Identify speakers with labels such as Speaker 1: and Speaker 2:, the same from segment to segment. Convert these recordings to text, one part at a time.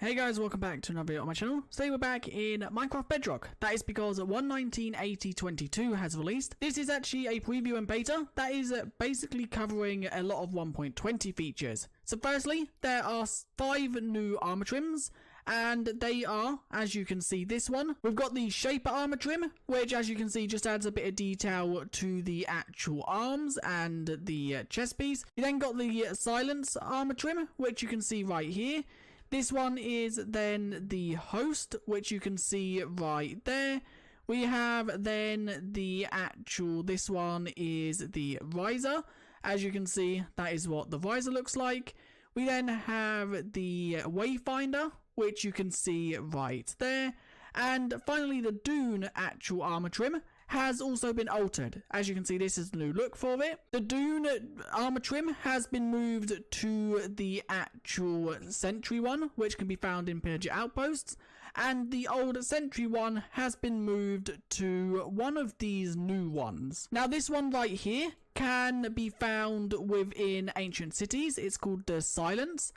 Speaker 1: Hey guys, welcome back to another video on my channel. Today we're back in Minecraft Bedrock. That is because 1.19.80.22 has released. This is actually a preview and beta that is basically covering a lot of 1.20 features. So firstly, there are 5 new armor trims, and they are, as you can see, this one. We've got the Shaper armor trim, which as you can see just adds a bit of detail to the actual arms and the chest piece. You then got the Silence armor trim, which you can see right here. This one is then the Host, which you can see right there. We have then the actual, this one is the Riser. As you can see, that is what the Riser looks like. We then have the Wayfinder, which you can see right there. And finally, the Dune actual armor trim has also been altered. As you can see, this is the new look for it. The Dune armor trim has been moved to the actual Sentry one, which can be found in Pillager Outposts. And the old Sentry one has been moved to one of these new ones. Now, this one right here can be found within ancient cities. It's called the Silence.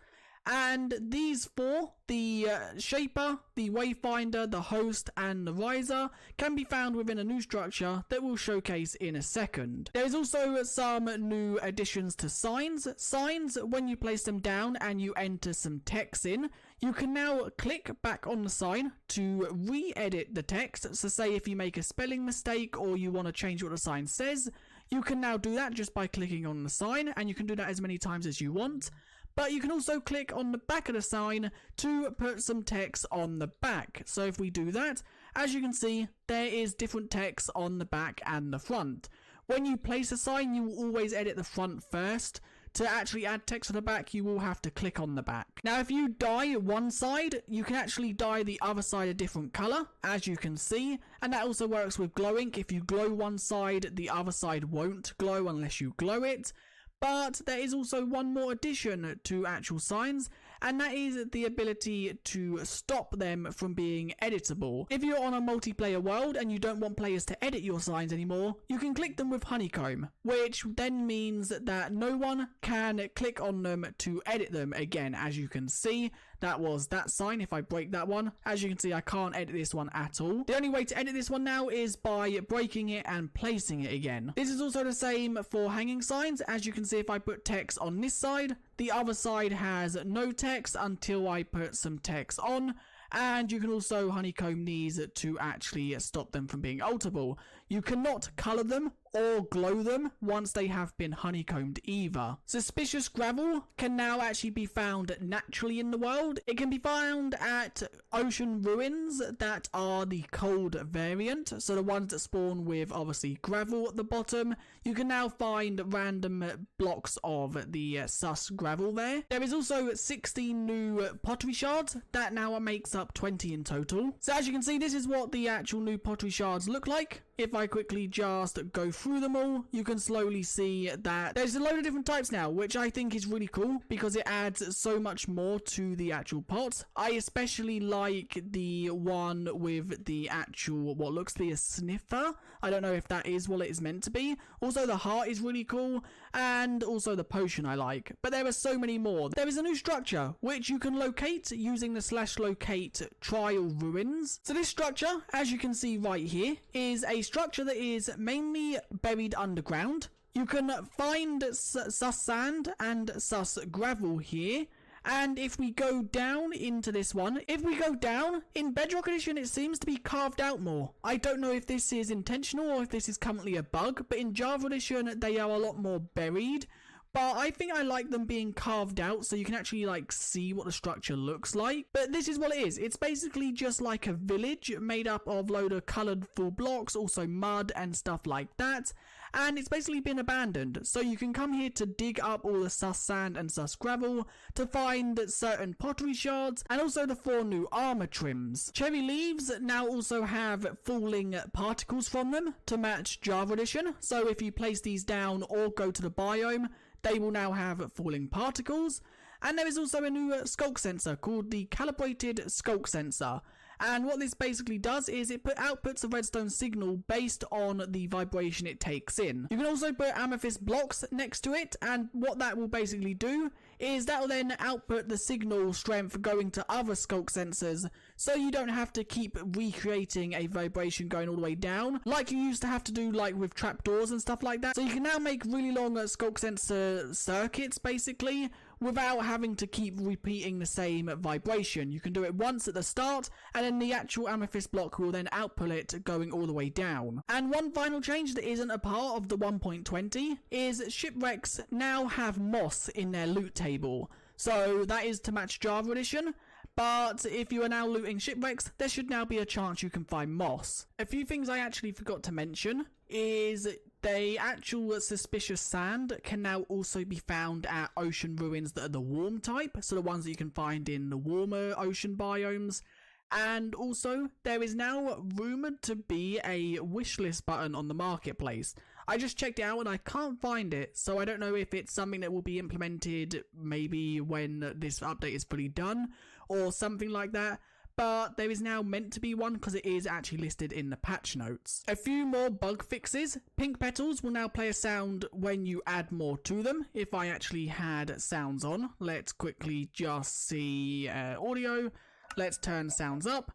Speaker 1: And these 4, the Shaper, the Wayfinder, the Host, and the Riser, can be found within a new structure that we'll showcase in a second. There is also some new additions to signs. Signs, when you place them down and you enter some text in, you can now click back on the sign to re-edit the text. So say if you make a spelling mistake or you want to change what the sign says, you can now do that just by clicking on the sign, and you can do that as many times as you want. But you can also click on the back of the sign to put some text on the back. So if we do that, as you can see, there is different text on the back and the front. When you place a sign, you will always edit the front first. To actually add text on the back, you will have to click on the back. Now, if you dye one side, you can actually dye the other side a different color, as you can see. And that also works with glow ink. If you glow one side, the other side won't glow unless you glow it. But there is also one more addition to actual signs, and that is the ability to stop them from being editable. If you're on a multiplayer world and you don't want players to edit your signs anymore, you can click them with Honeycomb, which then means that no one can click on them to edit them again. As you can see, that was that sign. If I break that one, as you can see, I can't edit this one at all. The only way to edit this one now is by breaking it and placing it again. This is also the same for hanging signs. As you can see, if I put text on this side, the other side has no text until I put some text on. And you can also honeycomb these to actually stop them from being alterable. You cannot color them or glow them once they have been honeycombed either. Suspicious gravel can now actually be found naturally in the world. It can be found at ocean ruins that are the cold variant, so the ones that spawn with obviously gravel at the bottom. You can now find random blocks of the sus gravel there. There is also 16 new pottery shards that now makes up 20 in total. So as you can see, this is what the actual new pottery shards look like. If I quickly just go through them all, you can slowly see that there's a load of different types now, which I think is really cool because it adds so much more to the actual pot. I especially like the one with the actual, what looks to be a sniffer. I don't know if that is what it is meant to be. Also, the heart is really cool, and also the potion I like. But there are so many more. There is a new structure, which you can locate using the /locate trial ruins. So this structure, as you can see right here, is a structure that is mainly buried underground. You can find sus sand and sus gravel here. And if we go down into this one, if we go down, in Bedrock Edition it seems to be carved out more. I don't know if this is intentional or if this is currently a bug, but in Java Edition they are a lot more buried. But I think I like them being carved out so you can actually like see what the structure looks like. But this is what it is. It's basically just like a village made up of load of colourful blocks, also mud and stuff like that. And it's basically been abandoned. So you can come here to dig up all the sus sand and sus gravel to find certain pottery shards and also the 4 new armor trims. Cherry leaves now also have falling particles from them to match Java Edition. So if you place these down or go to the biome, they will now have falling particles. And there is also a new skulk sensor called the Calibrated Skulk Sensor. And what this basically does is it outputs a redstone signal based on the vibration it takes in. You can also put amethyst blocks next to it, and what that will basically do is that will then output the signal strength going to other skulk sensors, so you don't have to keep recreating a vibration going all the way down like you used to have to do, like with trapdoors and stuff like that. So you can now make really long skulk sensor circuits basically without having to keep repeating the same vibration. You can do it once at the start, and then the actual amethyst block will then output it going all the way down. And one final change that isn't a part of the 1.20 is Shipwrecks now have moss in their loot table. So that is to match Java Edition. But if you are now looting Shipwrecks, there should now be a chance you can find moss. A few things I actually forgot to mention is the actual suspicious sand can now also be found at ocean ruins that are the warm type, so the ones that you can find in the warmer ocean biomes. And also, there is now rumoured to be a wishlist button on the marketplace. I just checked it out and I can't find it, so I don't know if it's something that will be implemented maybe when this update is fully done, or something like that. But there is now meant to be one because it is actually listed in the patch notes. A few more bug fixes. Pink petals will now play a sound when you add more to them. If I actually had sounds on, let's quickly just see audio. Let's turn sounds up.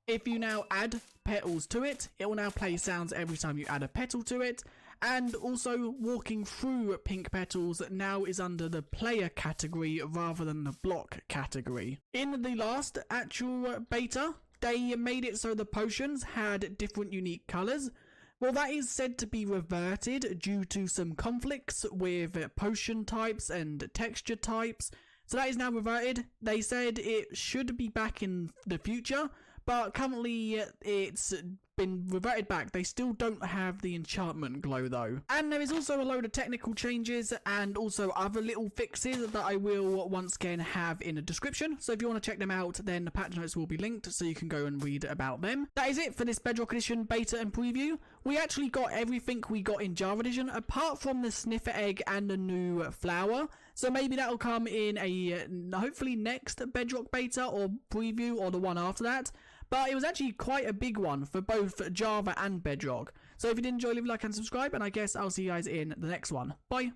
Speaker 1: If you now add petals to it, it will now play sounds every time you add a petal to it. And also, walking through pink petals now is under the player category rather than the block category. In the last actual beta, they made it so the potions had different unique colours. Well, that is said to be reverted due to some conflicts with potion types and texture types. So that is now reverted. They said it should be back in the future, but currently it's been reverted back. They still don't have the enchantment glow though. And there is also a load of technical changes and also other little fixes that I will once again have in the description. So if you want to check them out, then the patch notes will be linked so you can go and read about them. That is it for this Bedrock Edition beta and preview. We actually got everything we got in Java Edition apart from the sniffer egg and the new flower. So maybe that'll come in a hopefully next Bedrock beta or preview or the one after that. But it was actually quite a big one for both Java and Bedrock. So if you did enjoy, leave a like and subscribe, and I guess I'll see you guys in the next one. Bye.